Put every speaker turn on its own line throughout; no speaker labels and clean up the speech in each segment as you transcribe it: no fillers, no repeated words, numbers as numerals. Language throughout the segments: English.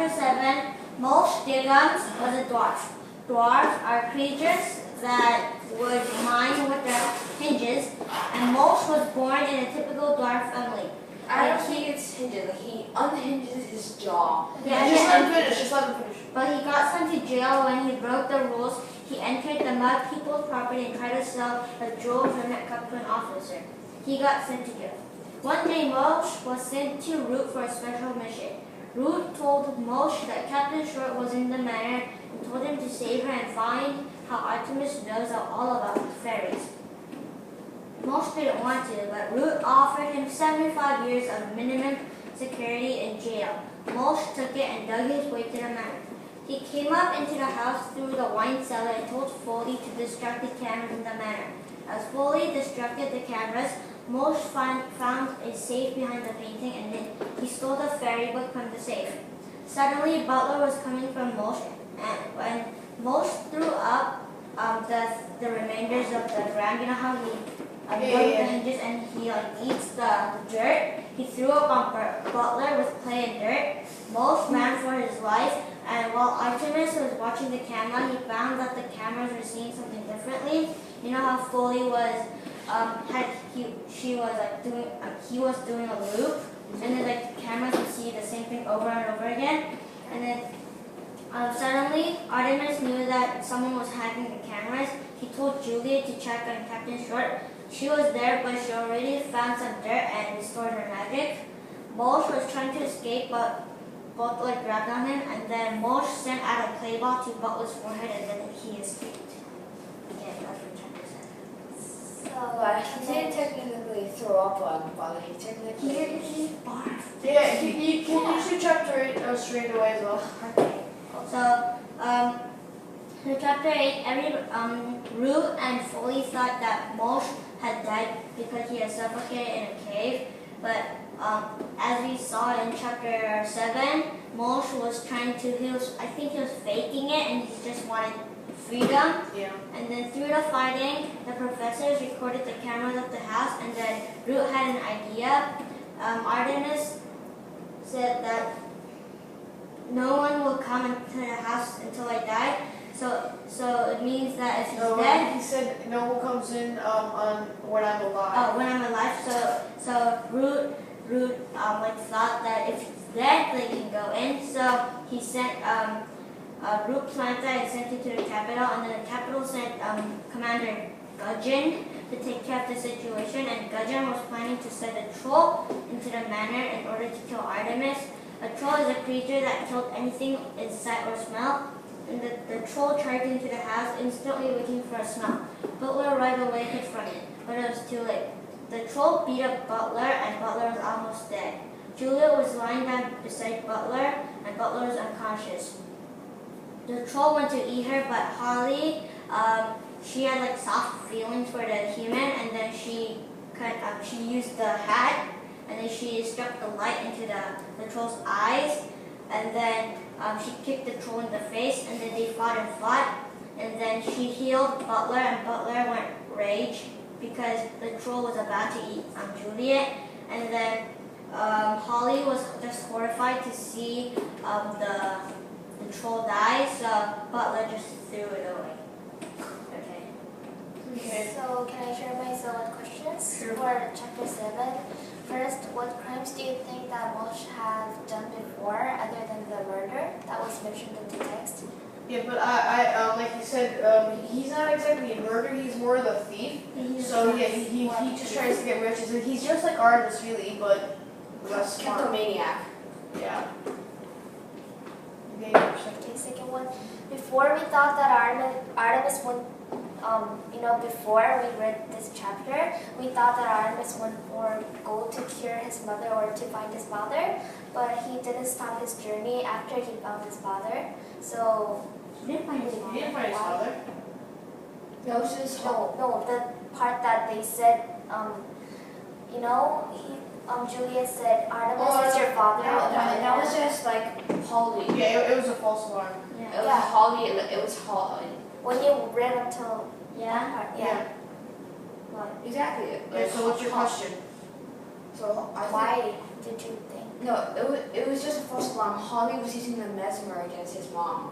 chapter 7, Molch Diggums was a dwarf. Dwarves are creatures that would mine with their hinges, and Molch was born in a typical dwarf family.
I don't think it's hinges. Like he unhinges his jaw.
Yeah,
Just let him finish. Just let him finish.
But he got sent to jail when he broke the rules. He entered the mud people's property and tried to sell a jeweled hermit cup to an officer. He got sent to jail. One day, Molch was sent to Root for a special mission. Root told Molch that Captain Short was in the manor and told him to save her and find how Artemis knows all about fairies. Molch didn't want to, but Root offered him 75 years of minimum security in jail. Molch took it and dug his way to the manor. He came up into the house through the wine cellar and told Foley to distract the cameras in the manor. As Foley distracted the cameras, Molch found a safe behind the painting and then he stole the fairy book from the safe. Suddenly, Butler was coming from Molch, and when Molch threw up the remainders of the ground, you know how he broke the hinges and he eats the dirt? He threw up on Butler with clay and dirt. Molch ran for his life, and while Artemis was watching the camera, he found that the cameras were seeing something differently. You know how Foley was he was doing a loop, and then the cameras would see the same thing over and over again, and then suddenly Artemis knew that someone was hacking the cameras. He told Juliet to check on Captain Short. She was there, but she already found some dirt and restored her magic. Molch was trying to escape, but Butler grabbed on him, and then Molch sent out a clay ball to Butler's forehead, and then he escaped. Yeah, that's what chapter 7.
So he didn't technically throw up on Butler. He technically.
He barfed.
Yeah, can you do chapter 8 straight away as well?
Okay. So, in chapter 8, Root and Foley thought that Molch had died because he had suffocated in a cave, but as we saw in chapter 7, Molch was I think he was faking it and he just wanted freedom.
Yeah.
And then through the fighting, the professors recorded the cameras of the house, and then Root had an idea. Artemis said that no one will come into the house until I die. So it means that if he's dead.
He said no one comes in on when I'm alive.
Oh, when I'm alive. So Root thought that if he's dead, they can go in. So he sent Root planned that and sent it to the capital, and then the capital sent Commander Gudgeon to take care of the situation. And Gudgeon was planning to send a troll into the manor in order to kill Artemis. A troll is a creature that killed anything in sight or smell. And the troll charged into the house, instantly looking for a smell. Butler right away confronted, but it was too late. The troll beat up Butler, and Butler was almost dead. Juliet was lying down beside Butler, and Butler was unconscious. The troll went to eat her, but Holly, she had soft feelings for the human, and then she used the hat, and then she struck the light into the troll's eyes, and then she kicked the troll in the face, and then they fought, and then she healed Butler, and Butler went rage because the troll was about to eat Juliet, and then Holly was just horrified to see the troll die, so Butler just threw it away. Okay.
So can I share my solid questions
Sure.
for chapter 7? First, what crimes do you think that Molch have done before other than the murder that was mentioned in the text?
Yeah, but I like you said, he's not exactly a murderer. He's more of a thief. So yeah, he just tries to get rich. He's just like Artemis, really, but less smart.
Kleptomaniac.
Yeah.
Okay, second one. Before we thought that Artemis would, before we read this chapter, we thought that Artemis would go to cure his mother or to find his father, but he didn't stop his journey after he found his father. So
He didn't find his
He didn't find his father.
That was his whole.
No, the part that they said, Juliet said, Artemis is your father.
That was just Holly.
Yeah, it was a false alarm.
It was Holly. It was Holly.
When you read until
Yeah.
that part,
Yeah.
What?
Exactly.
Yeah, so what's your question?
So I think,
Why did you think?
no, it was just a false alarm. Holly was using the mesmer against his mom.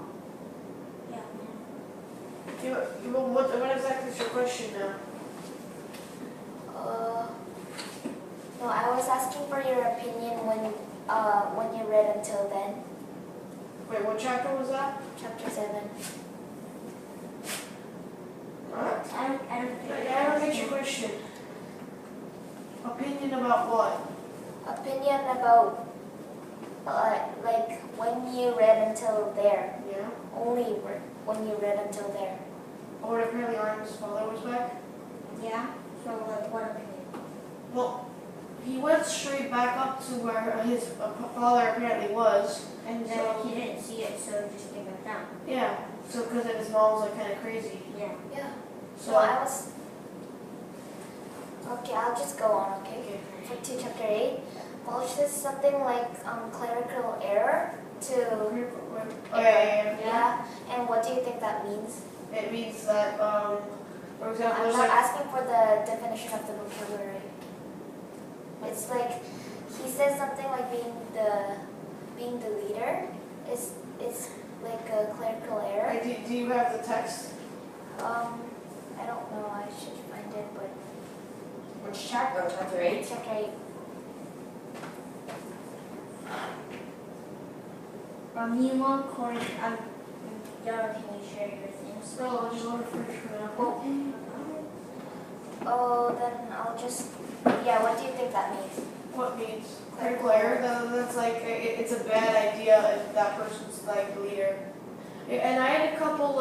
What exactly is your question now?
No, I was asking for your opinion when you read until then,
Wait, what chapter was that?
chapter 7.
I don't get your question. Opinion about what?
Opinion about like when you read until there.
Yeah.
Only when you read until there.
Oh, and apparently Artemis Fowl was back?
Yeah. So like what opinion?
Well, he went straight back up to where his father apparently was.
And then
So-
he didn't see it, so he just came back down.
Yeah. So, because his mom was like kind of crazy.
Yeah.
Yeah.
So,
So I was. Okay, I'll just go on. Okay.
okay.
To chapter 8. Well, this is something like clerical error to.
Oh, yeah.
Yeah. And what do you think that means?
It means that, for example,
I'm
there's
not
like,
asking for the definition of the vocabulary. It's like he says something like being the leader is like a clerical error.
do you have the text?
I don't know. I should find it, but
Which chapter? Chapter 8?
chapter 8.
Meanwhile, Corey, Yara, can you share your things?
No, I'll just order first for now.
Oh, then I'll just. Yeah. What do you think that means?
What means? Critical error? That's like, it's a bad idea if that person's like the leader. Yeah, and I had a couple,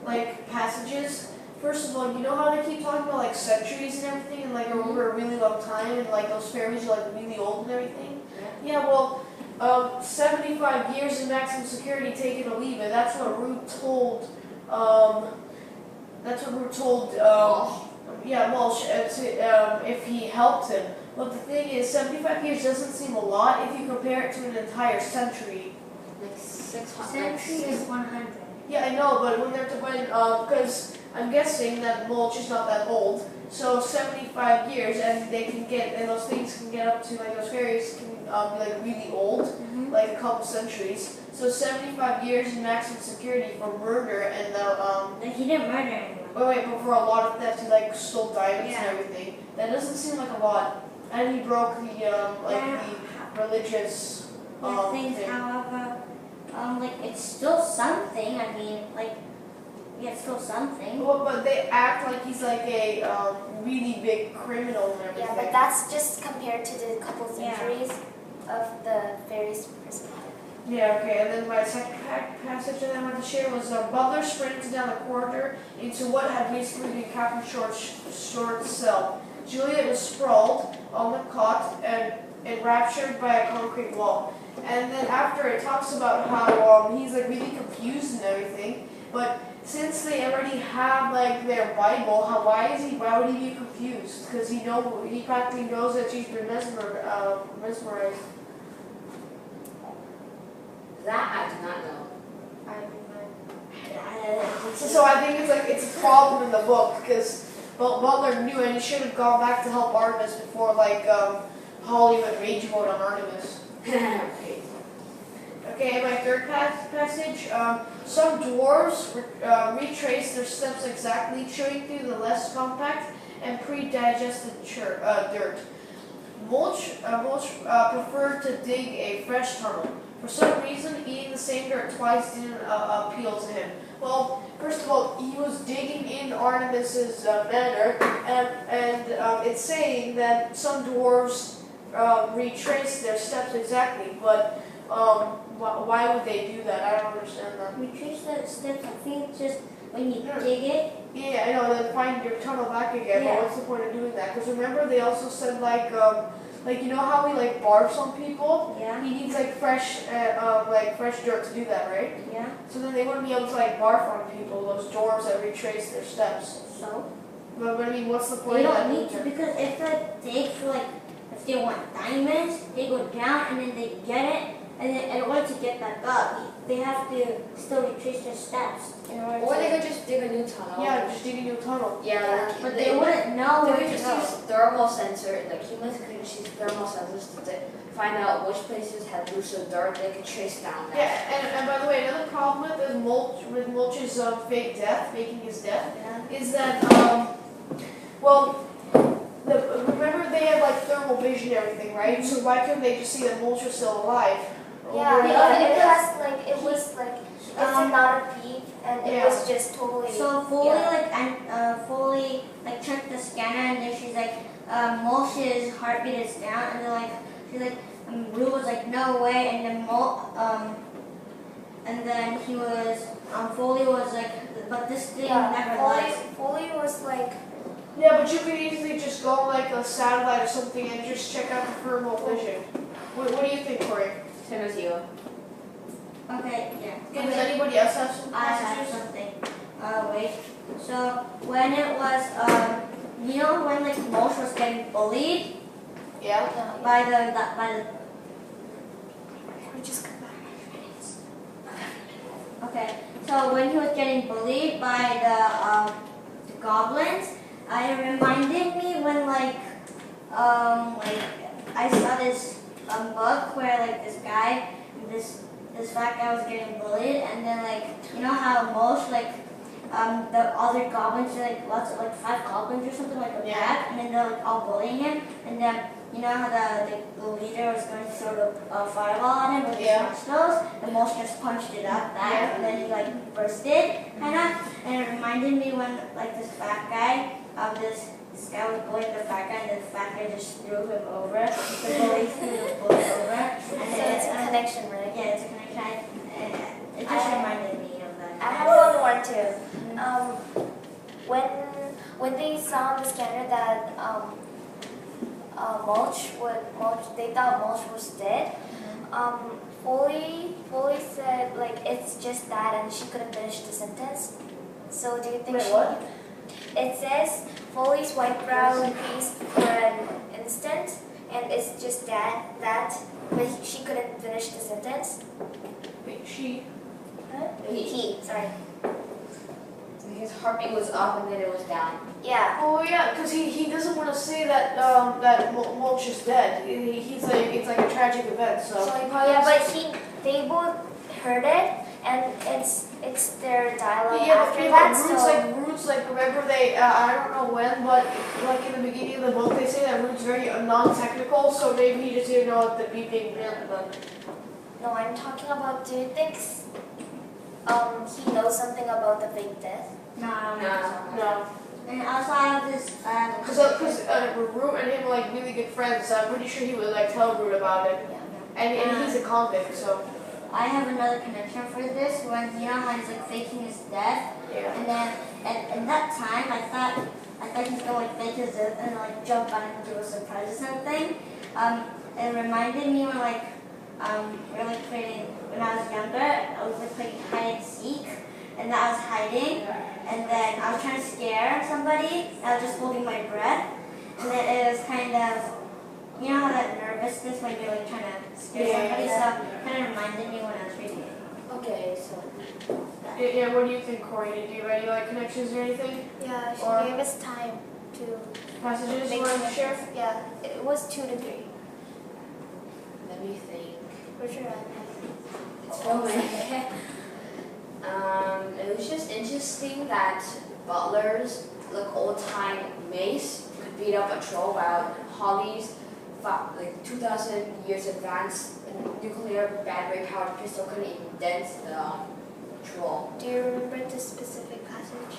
like passages. First of all, you know how they keep talking about like centuries and everything and like over a really long time and like those fairies are like really old and everything? Yeah, well, 75 years in maximum security, take it or leave it. That's what Root told, yeah, Walsh, if he helped him. But the thing is, 75 years doesn't seem a lot if you compare it to an entire century.
Like 600.
Century is 100.
Yeah, I know, but because I'm guessing that Mulch is not that old, so 75 years, and those things can get up to, like, those fairies can be, like, really old, like a couple centuries. So 75 years in maximum security for murder, and
Like, he didn't murder anyone.
but for a lot of theft, he, like, stole diamonds
Yeah.
and everything. That doesn't seem like a lot. And he broke the, the religious,
The thing,
thing.
however, like, it's still something. I mean, like, yeah, it's still something.
Well, but they act like he's like a really big criminal and everything.
Yeah, but that's just compared to the couple
Yeah.
centuries of the fairies' perspective.
Yeah, okay, and then my second passage that I wanted to share was Butler sprints down the corridor into what had recently been Captain Short's cell. Juliet was sprawled on the cot and enraptured by a concrete wall. And then after it talks about how he's like really confused and everything, but since they already have like their Bible, why would he be confused? Because he practically knows that she's been mesmerized.
That I do not know.
So I think it's a problem in the book because Butler knew and he should have gone back to help Artemis before like Holly went rage mode on Artemis.
Okay.
Okay, my third passage. Some dwarves retrace their steps exactly, chewing through the less compact and pre-digested dirt. Mulch preferred to dig a fresh tunnel. For some reason, eating the same dirt twice didn't appeal to him. Well, first of all, he was digging in Artemis's manor, and it's saying that some dwarves retrace their steps exactly, but why would they do that? I don't understand that.
Retrace the steps, I think just when you dig it.
Yeah, I know, then find your tunnel back again,
Yeah.
but what's the point of doing that? Because remember, they also said like you know how we like barfs on people?
Yeah.
He needs like fresh dirt to do that, right?
Yeah.
So then they wouldn't be able to like barf on people, those dwarves that retrace their steps.
So
But I mean, what's the point
they
of that?
don't need to, because if they dig for like, if they want diamonds, they go down and then they get it, And then in order to get back up, they have to still retrace their steps in order
Or
to.
they could just dig a new tunnel.
Yeah, just dig a new tunnel.
Yeah,
But they wouldn't know
They
where
could
to
just
go.
use thermal sensor, like humans could just use thermal sensors to find out which places had looser dirt they could trace down that.
Yeah, and by the way, another problem with this Mulch's fake death, faking his death,
Yeah.
is that remember they had like thermal vision and everything, right? So why couldn't they just see that Mulch was still alive?
Yeah,
Yeah,
it has like it was like it's not a peep, and it was just totally.
So Foley
yeah.
Foley checked the scanner, and then she's like, Mulch's heartbeat is down, and then she's like, Rue was like, no way, and then and then he was Foley was like, but this thing never lies.
Foley was like.
Yeah, but you could easily just go on like a satellite or something and just check out the thermal vision. What do you think, Corey?
Same as you.
Okay, yeah.
Okay, does anybody else have some
I have
passages?
something. Wait. So when it was you know when Mulch was getting bullied
Yeah.
by the
We just come back.
Okay, so when he was getting bullied by the goblins, it reminded me when I saw this book where this guy, this fat guy was getting bullied, and then you know how most the other goblins are lots of 5 goblins or something like that, and then they're all bullying him, and then you know how the leader was going to throw the fireball at him with his marshmallows? The most just punched it up back, and then he bursted, kind of. And it reminded me when this fat guy, this guy was bullying the fat guy, and the fat guy just threw him over. The bully threw the bully over. And
So it's a connection, right?
Yeah, it's a connection. And it just reminded me of that.
I have one more too. When they saw on the scanner that they thought Mulch was dead. Foley said it's just that, and she couldn't finish the sentence. So do you think
what?
It says Foley's white brow increased for an instant, and it's just that, but she couldn't finish the sentence.
Wait, she.
Huh? He, sorry.
His heartbeat was up and then it was down.
Yeah.
Oh yeah, because he doesn't want to say that that Mulch is dead. He's like it's like a tragic event. So
he probably
They both heard it, and it's their dialogue
yeah,
after
but
that.
Roots remember they I don't know when, but in the beginning of the book they say that Roots very non-technical, so maybe he just didn't know what the beeping meant. But
No, I'm talking about. Do you think he knows something about the fake death?
No, I don't think so.
no,
And also I have this.
because Root and him are really good friends, so I'm pretty sure he would tell Root about it.
Yeah.
And he's a convict, so
I have another connection for this. When you know how he's faking his death,
yeah.
and then at that time I thought he's gonna fake his death and jump on him and do a surprise or something. It reminded me when really playing when I was younger. I was playing hide and seek, and I was hiding, and then I was trying to scare somebody. And I was just holding my breath, and then it was kind of. You know how that nervousness when you're trying to scare somebody, so it kind of reminded me when I was reading it.
Okay, so
Yeah, what do you think, Corey? Did you have any connections or anything?
Yeah, she
Or-
gave us time to
Passages you
make
want to share?
connections. Yeah, it was 2 to 3.
let me think.
For sure.
It's filming. It was just interesting that butlers, old-time mace, could beat up a troll while Holly's 2,000 years advanced nuclear battery-powered pistol couldn't even dent the troll.
Do you remember this specific passage?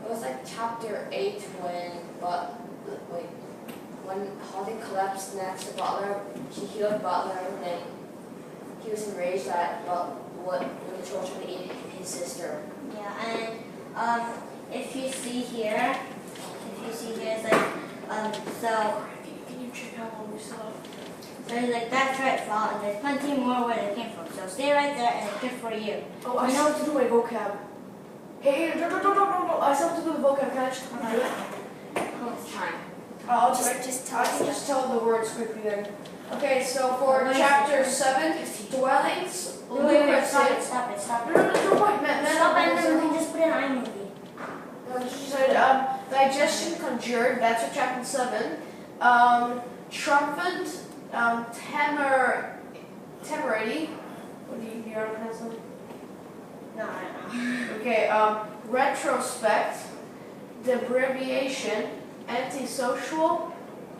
It was chapter 8 when Holly collapsed next to Butler, she healed Butler, and then he was enraged that when the troll tried to eat his sister.
Yeah, and if you see here, it's so
Can you check out what we saw?
there's that's right, Fowl, and there's plenty more where they came from. So stay right there, and it's good for you.
Oh, I still have to do my vocab. Hey, no, I still have to do the vocab. Can I just do it?
It's time.
I'll
Just tell
I
us
can
that.
just tell the words quickly then. Okay, so for
What is
chapter
it?
7, dwellings,
Wait, stop it,
lucrative.
stop it, stop
No,
it.
no, wait,
Stop and then we can just put an iMovie.
She said, digestion conjured, that's for chapter 7. Triumphant, temerity. What do you want to pronounce that?
No, I don't know.
Okay, retrospect, deprivation, antisocial.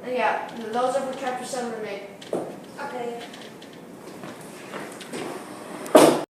Yeah, those are for chapter 7 and 8.
Okay.